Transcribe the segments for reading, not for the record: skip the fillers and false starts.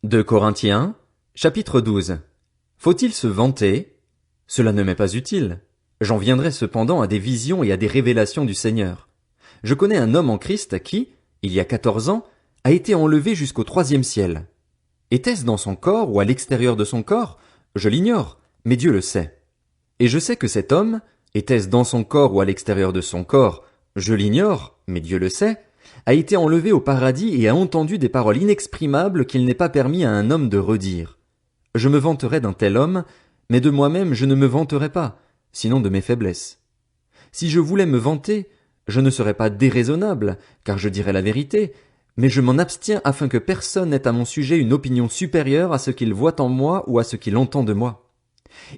2 Corinthiens, chapitre 12. Faut-il se vanter? Cela ne m'est pas utile. J'en viendrai cependant à des visions et à des révélations du Seigneur. Je connais un homme en Christ qui, il y a 14 ans, a été enlevé jusqu'au 3e ciel. Était-ce dans son corps ou à l'extérieur de son corps? Je l'ignore, mais Dieu le sait. Et je sais que cet homme, était-ce dans son corps ou à l'extérieur de son corps? Je l'ignore, mais Dieu le sait, a été enlevé au paradis et a entendu des paroles inexprimables qu'il n'est pas permis à un homme de redire. Je me vanterai d'un tel homme, mais de moi-même je ne me vanterai pas, sinon de mes faiblesses. Si je voulais me vanter, je ne serais pas déraisonnable, car je dirais la vérité, mais je m'en abstiens afin que personne n'ait à mon sujet une opinion supérieure à ce qu'il voit en moi ou à ce qu'il entend de moi.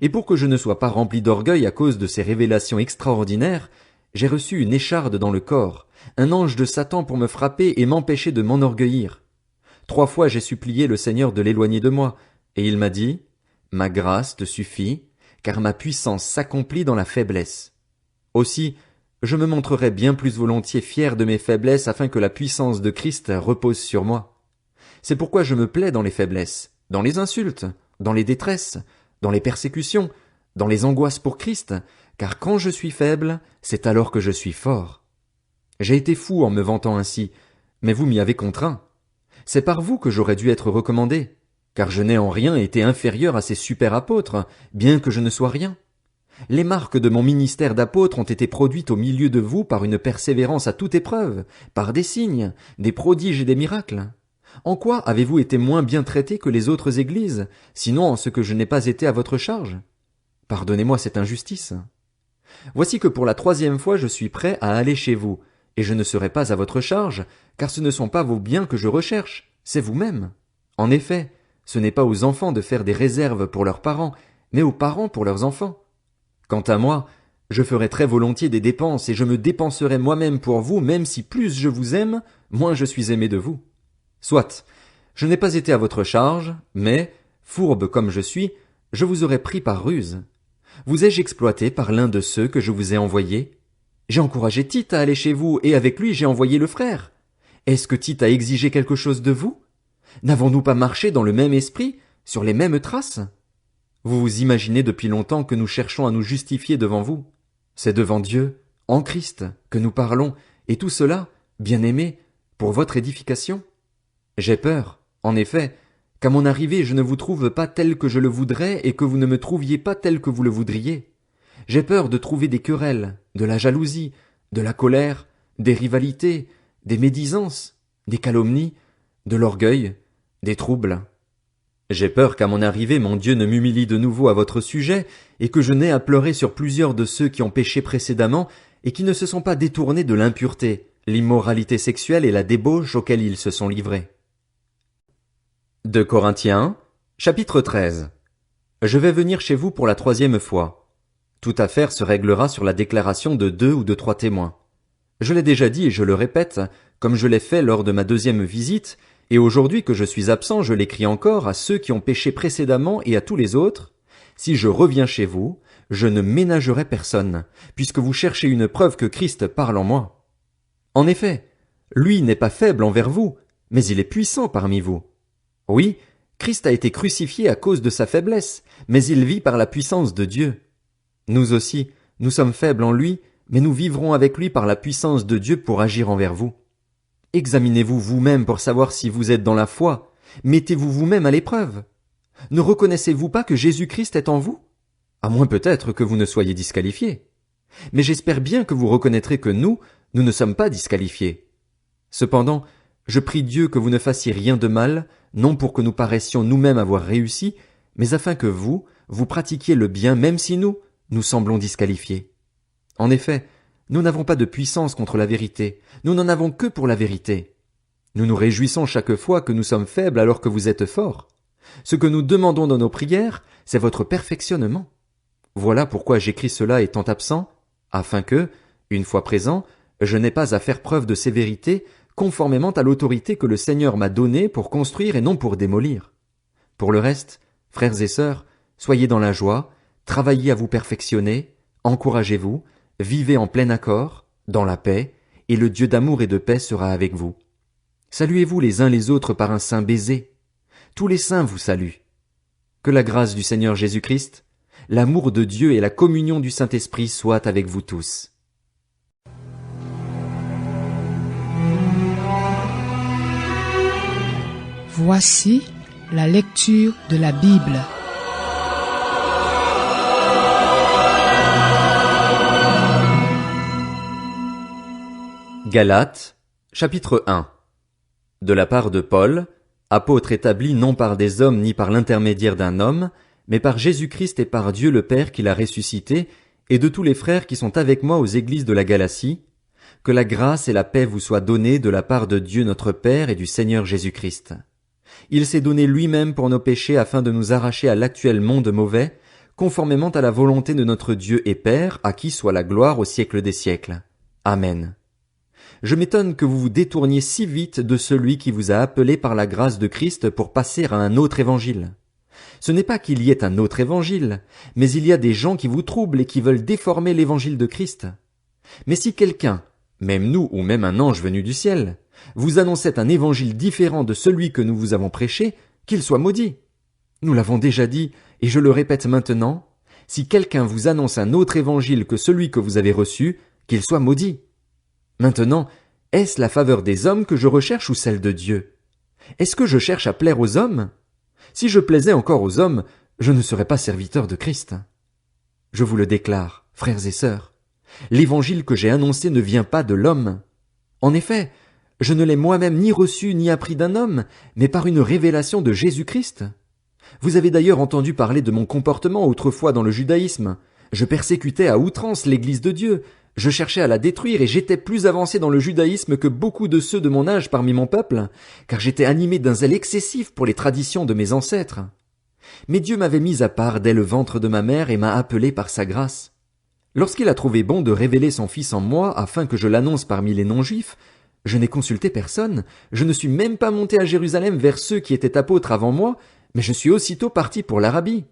Et pour que je ne sois pas rempli d'orgueil à cause de ces révélations extraordinaires, j'ai reçu une écharde dans le corps, un ange de Satan pour me frapper et m'empêcher de m'enorgueillir. 3 fois j'ai supplié le Seigneur de l'éloigner de moi, et il m'a dit, « Ma grâce te suffit, car ma puissance s'accomplit dans la faiblesse. » Aussi, je me montrerai bien plus volontiers fier de mes faiblesses afin que la puissance de Christ repose sur moi. C'est pourquoi je me plais dans les faiblesses, dans les insultes, dans les détresses, dans les persécutions, dans les angoisses pour Christ, car quand je suis faible, c'est alors que je suis fort. J'ai été fou en me vantant ainsi, mais vous m'y avez contraint. C'est par vous que j'aurais dû être recommandé, car je n'ai en rien été inférieur à ces super apôtres, bien que je ne sois rien. Les marques de mon ministère d'apôtre ont été produites au milieu de vous par une persévérance à toute épreuve, par des signes, des prodiges et des miracles. En quoi avez-vous été moins bien traité que les autres églises, sinon en ce que je n'ai pas été à votre charge? Pardonnez-moi cette injustice. Voici que pour la 3e fois je suis prêt à aller chez vous, et je ne serai pas à votre charge, car ce ne sont pas vos biens que je recherche, c'est vous-même. En effet, ce n'est pas aux enfants de faire des réserves pour leurs parents, mais aux parents pour leurs enfants. Quant à moi, je ferai très volontiers des dépenses et je me dépenserai moi-même pour vous, même si plus je vous aime, moins je suis aimé de vous. Soit, je n'ai pas été à votre charge, mais, fourbe comme je suis, je vous aurais pris par ruse. Vous ai-je exploité par l'un de ceux que je vous ai envoyés? J'ai encouragé Tite à aller chez vous et avec lui j'ai envoyé le frère. Est-ce que Tite a exigé quelque chose de vous? N'avons-nous pas marché dans le même esprit, sur les mêmes traces? Vous vous imaginez depuis longtemps que nous cherchons à nous justifier devant vous. C'est devant Dieu, en Christ, que nous parlons, et tout cela, bien-aimés, pour votre édification. J'ai peur, en effet, qu'à mon arrivée je ne vous trouve pas tel que je le voudrais et que vous ne me trouviez pas tel que vous le voudriez. J'ai peur de trouver des querelles, de la jalousie, de la colère, des rivalités, des médisances, des calomnies, de l'orgueil, des troubles. J'ai peur qu'à mon arrivée mon Dieu ne m'humilie de nouveau à votre sujet et que je n'aie à pleurer sur plusieurs de ceux qui ont péché précédemment et qui ne se sont pas détournés de l'impureté, l'immoralité sexuelle et la débauche auxquelles ils se sont livrés. 2 Corinthiens, chapitre 13. Je vais venir chez vous pour la 3e fois. Toute affaire se réglera sur la déclaration de 2 ou de 3 témoins. Je l'ai déjà dit et je le répète, comme je l'ai fait lors de ma 2e visite, et aujourd'hui que je suis absent, je l'écris encore à ceux qui ont péché précédemment et à tous les autres. Si je reviens chez vous, je ne ménagerai personne, puisque vous cherchez une preuve que Christ parle en moi. En effet, lui n'est pas faible envers vous, mais il est puissant parmi vous. Oui, Christ a été crucifié à cause de sa faiblesse, mais il vit par la puissance de Dieu. Nous aussi, nous sommes faibles en lui, mais nous vivrons avec lui par la puissance de Dieu pour agir envers vous. Examinez-vous vous-même pour savoir si vous êtes dans la foi. Mettez-vous vous-même à l'épreuve. Ne reconnaissez-vous pas que Jésus-Christ est en vous? À moins peut-être que vous ne soyez disqualifiés. Mais j'espère bien que vous reconnaîtrez que nous ne sommes pas disqualifiés. Cependant, je prie Dieu que vous ne fassiez rien de mal, non pour que nous paraissions nous-mêmes avoir réussi, mais afin que vous pratiquiez le bien même si nous semblons disqualifiés. En effet, nous n'avons pas de puissance contre la vérité, nous n'en avons que pour la vérité. Nous nous réjouissons chaque fois que nous sommes faibles alors que vous êtes forts. Ce que nous demandons dans nos prières, c'est votre perfectionnement. Voilà pourquoi j'écris cela étant absent, afin que, une fois présent, je n'ai pas à faire preuve de sévérité, conformément à l'autorité que le Seigneur m'a donnée pour construire et non pour démolir. Pour le reste, frères et sœurs, soyez dans la joie, travaillez à vous perfectionner, encouragez-vous, vivez en plein accord, dans la paix, et le Dieu d'amour et de paix sera avec vous. Saluez-vous les uns les autres par un saint baiser. tous les saints vous saluent. Que la grâce du Seigneur Jésus-Christ, l'amour de Dieu et la communion du Saint-Esprit soient avec vous tous. Voici la lecture de la Bible. Galates, chapitre 1. De la part de Paul, apôtre établi non par des hommes ni par l'intermédiaire d'un homme, mais par Jésus-Christ et par Dieu le Père qui l'a ressuscité, et de tous les frères qui sont avec moi aux églises de la Galatie, que la grâce et la paix vous soient données de la part de Dieu notre Père et du Seigneur Jésus-Christ. Il s'est donné lui-même pour nos péchés afin de nous arracher à l'actuel monde mauvais, conformément à la volonté de notre Dieu et Père, à qui soit la gloire au siècle des siècles. Amen. Je m'étonne que vous vous détourniez si vite de celui qui vous a appelé par la grâce de Christ pour passer à un autre évangile. Ce n'est pas qu'il y ait un autre évangile, mais il y a des gens qui vous troublent et qui veulent déformer l'évangile de Christ. Mais si quelqu'un, même nous ou même un ange venu du ciel, vous annonçait un évangile différent de celui que nous vous avons prêché, qu'il soit maudit. Nous l'avons déjà dit, et je le répète maintenant, si quelqu'un vous annonce un autre évangile que celui que vous avez reçu, qu'il soit maudit. Maintenant, est-ce la faveur des hommes que je recherche ou celle de Dieu? Est-ce que je cherche à plaire aux hommes? Si je plaisais encore aux hommes, je ne serais pas serviteur de Christ. Je vous le déclare, frères et sœurs, l'évangile que j'ai annoncé ne vient pas de l'homme. En effet, je ne l'ai moi-même ni reçu ni appris d'un homme, mais par une révélation de Jésus-Christ. Vous avez d'ailleurs entendu parler de mon comportement autrefois dans le judaïsme. Je persécutais à outrance l'Église de Dieu. Je cherchais à la détruire et j'étais plus avancé dans le judaïsme que beaucoup de ceux de mon âge parmi mon peuple, car j'étais animé d'un zèle excessif pour les traditions de mes ancêtres. Mais Dieu m'avait mis à part dès le ventre de ma mère et m'a appelé par sa grâce. Lorsqu'il a trouvé bon de révéler son Fils en moi afin que je l'annonce parmi les non-juifs, je n'ai consulté personne, je ne suis même pas monté à Jérusalem vers ceux qui étaient apôtres avant moi, mais je suis aussitôt parti pour l'Arabie.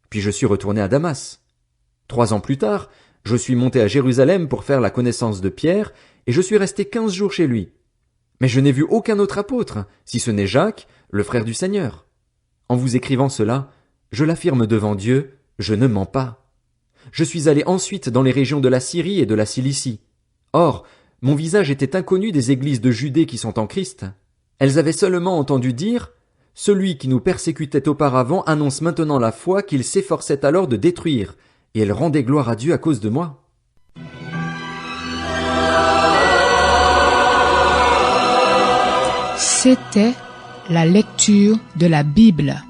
Puis je suis retourné à Damas. 3 ans plus tard, je suis monté à Jérusalem pour faire la connaissance de Pierre, et je suis resté 15 jours chez lui. Mais je n'ai vu aucun autre apôtre, si ce n'est Jacques, le frère du Seigneur. En vous écrivant cela, je l'affirme devant Dieu, je ne mens pas. Je suis allé ensuite dans les régions de la Syrie et de la Cilicie. Or, mon visage était inconnu des églises de Judée qui sont en Christ. Elles avaient seulement entendu dire « Celui qui nous persécutait auparavant annonce maintenant la foi qu'il s'efforçait alors de détruire, et elles rendaient gloire à Dieu à cause de moi. » C'était la lecture de la Bible.